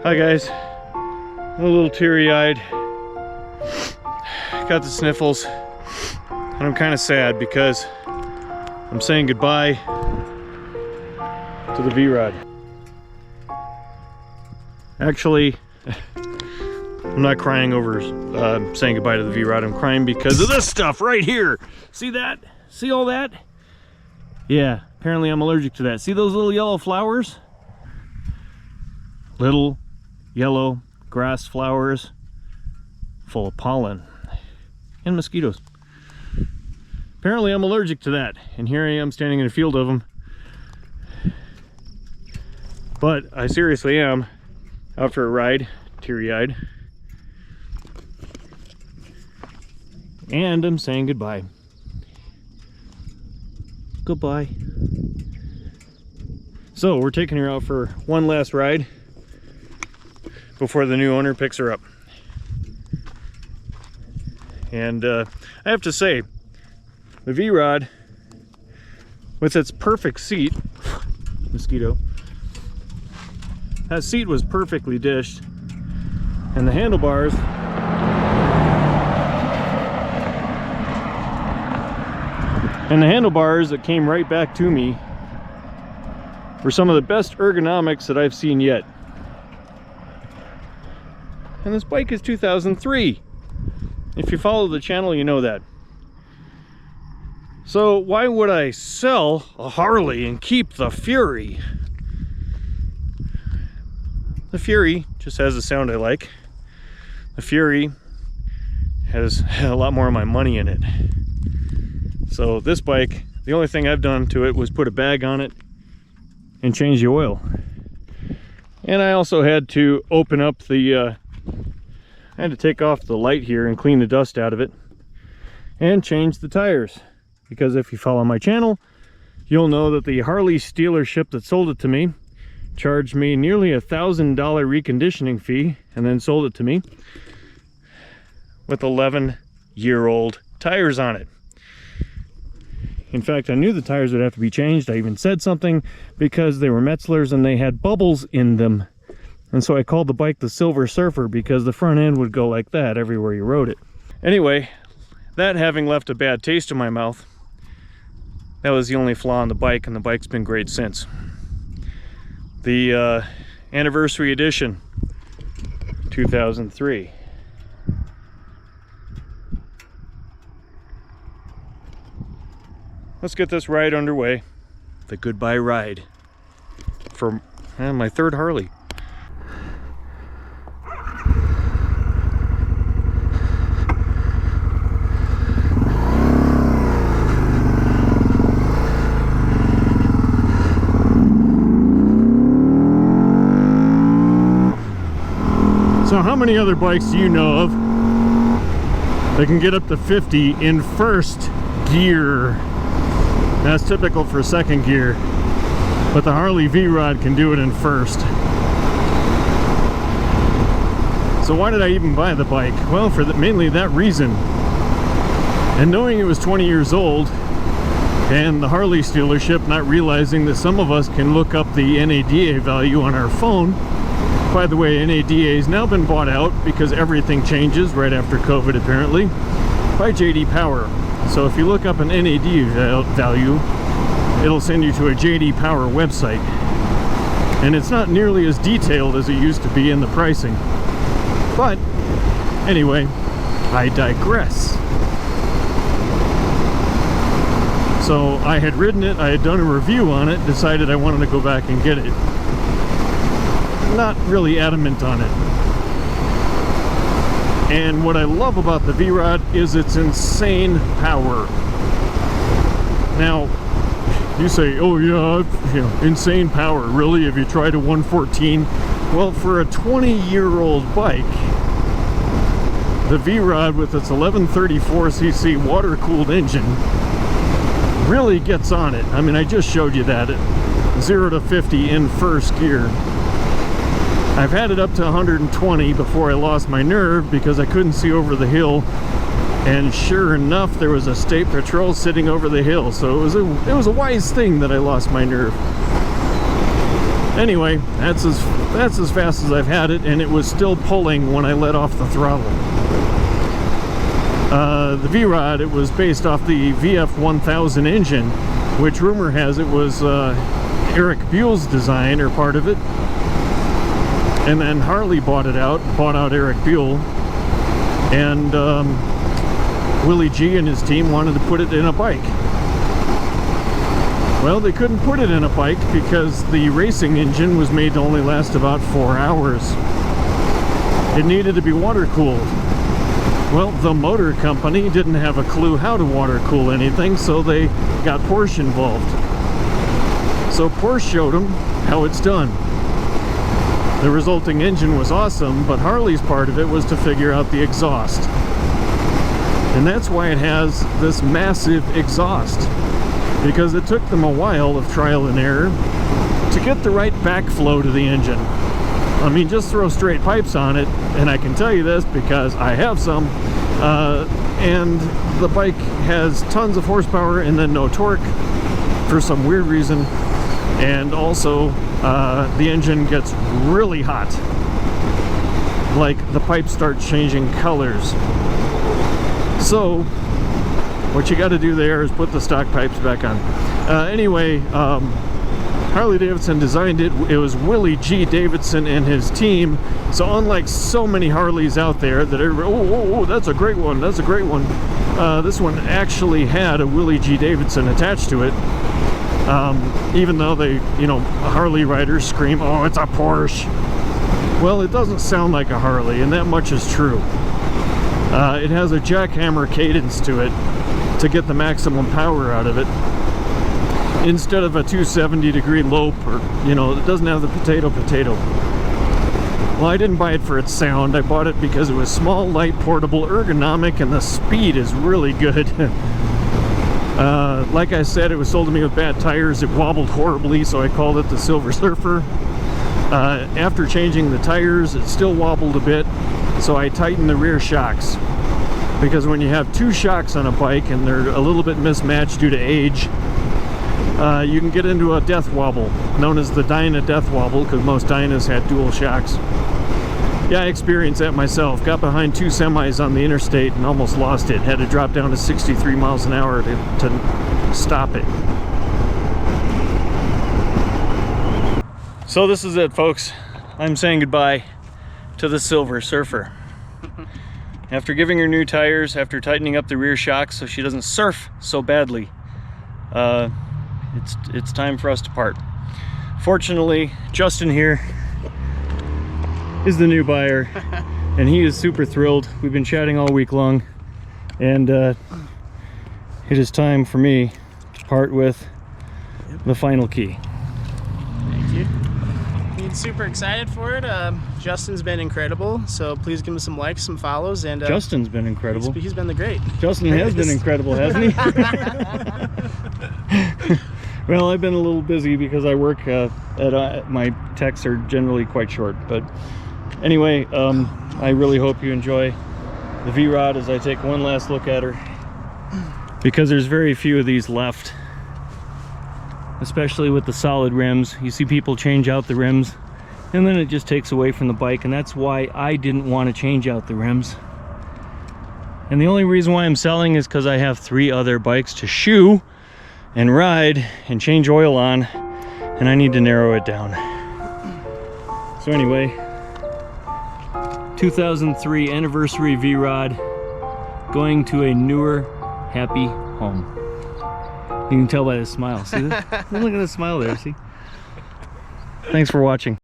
Hi guys, I'm a little teary-eyed, got the sniffles, and I'm kind of sad because I'm saying goodbye to the V-Rod. Actually, I'm not crying over saying goodbye to the V-Rod. I'm crying because of this stuff right here. See that? See all that? Yeah, apparently I'm allergic to that. See those little yellow flowers? Little yellow grass flowers full of pollen and mosquitoes. Apparently I'm allergic to that, and here I am standing in a field of them. But I seriously am out for a ride, teary-eyed, and I'm saying goodbye. Goodbye. So we're taking her out for one last ride before the new owner picks her up. And I have to say, the V-Rod, with its perfect seat, mosquito, that seat was perfectly dished, and the handlebars that came right back to me were some of the best ergonomics that I've seen yet. And this bike is 2003. If you follow the channel, you know that. So why would I sell a Harley and keep the Fury? The Fury just has a sound I like. The Fury has a lot more of my money in it. So this bike, the only thing I've done to it was put a bag on it and change the oil. And I also had to open up the I had to take off the light here and clean the dust out of it and change the tires, because if you follow my channel, you'll know that the Harley dealership that sold it to me charged me nearly $1,000 reconditioning fee and then sold it to me with 11-year-old tires on it. In fact, I knew the tires would have to be changed. I even said something because they were Metzler's and they had bubbles in them. And so I called the bike the Silver Surfer because the front end would go like that everywhere you rode it. Anyway, that having left a bad taste in my mouth, that was the only flaw in the bike, and the bike's been great since. The anniversary edition, 2003. Let's get this ride underway. The goodbye ride for my third Harley. So how many other bikes do you know of that can get up to 50 in first gear? That's typical for second gear, but the Harley V-Rod can do it in first. So why did I even buy the bike? Well, for mainly that reason. And knowing it was 20 years old, and the Harley dealership not realizing that some of us can look up the NADA value on our phone. By the way, NADA has now been bought out because everything changes right after COVID, apparently, by JD Power. So if you look up an NADA value, it'll send you to a JD Power website. And it's not nearly as detailed as it used to be in the pricing. But anyway, I digress. So I had ridden it, I had done a review on it, decided I wanted to go back and get it. Not really adamant on it. And what I love about the V-Rod is its insane power. Now, you say, oh yeah, insane power. Really? Have you tried a 114? Well, for a 20-year-old bike, the V-Rod with its 1134cc water-cooled engine really gets on it. I mean, I just showed you that at 0 to 50 in first gear. I've had it up to 120 before I lost my nerve because I couldn't see over the hill, and sure enough there was a state patrol sitting over the hill, so it was a wise thing that I lost my nerve. Anyway, that's as fast as I've had it, and it was still pulling when I let off the throttle. The V-Rod, it was based off the VF1000 engine, which rumor has it was Eric Buell's design, or part of it. And then Harley bought out Eric Buell, and Willie G and his team wanted to put it in a bike. Well, they couldn't put it in a bike because the racing engine was made to only last about 4 hours. It needed to be water cooled. Well, the motor company didn't have a clue how to water cool anything, so they got Porsche involved. So Porsche showed them how it's done. The resulting engine was awesome, but Harley's part of it was to figure out the exhaust. And that's why it has this massive exhaust, because it took them a while of trial and error to get the right backflow to the engine. I mean, just throw straight pipes on it, and I can tell you this because I have some, and the bike has tons of horsepower and then no torque for some weird reason, and also the engine gets really hot. Like, the pipes start changing colors. So what you got to do there is put the stock pipes back on. Anyway, Harley-Davidson designed it. It was Willie G. Davidson and his team. So unlike so many Harleys out there that everybody, oh, that's a great one, that's a great one. This one actually had a Willie G. Davidson attached to it. Even though they, Harley riders scream, oh, it's a Porsche. Well, it doesn't sound like a Harley, and that much is true. It has a jackhammer cadence to it to get the maximum power out of it, instead of a 270-degree lope, or, it doesn't have the potato. Well, I didn't buy it for its sound. I bought it because it was small, light, portable, ergonomic, and the speed is really good. Like I said, it was sold to me with bad tires. It wobbled horribly, so I called it the Silver Surfer. After changing the tires, it still wobbled a bit, so I tightened the rear shocks. Because when you have two shocks on a bike and they're a little bit mismatched due to age, you can get into a death wobble, known as the Dyna death wobble, because most Dynas had dual shocks. Yeah, I experienced that myself. Got behind two semis on the interstate and almost lost it. Had to drop down to 63 miles an hour to stop it. So this is it, folks. I'm saying goodbye to the Silver Surfer. After giving her new tires, after tightening up the rear shocks so she doesn't surf so badly, it's time for us to part. Fortunately, Justin here is the new buyer, and he is super thrilled. We've been chatting all week long, and it is time for me to part with the final key. Thank you. I'm super excited for it. Justin's been incredible, so please give him some likes, some follows, and Justin's been incredible. He's been the great. Justin has been incredible, hasn't he? Well, I've been a little busy because I work my texts are generally quite short, but anyway, I really hope you enjoy the V-Rod as I take one last look at her, because there's very few of these left, especially with the solid rims. You see people change out the rims and then it just takes away from the bike, and that's why I didn't want to change out the rims. And the only reason why I'm selling is because I have 3 other bikes to shoe and ride and change oil on, and I need to narrow it down. So anyway, 2003 anniversary V-Rod going to a newer, happy home. You can tell by the smile. See that? Look at the smile there, see? Thanks for watching.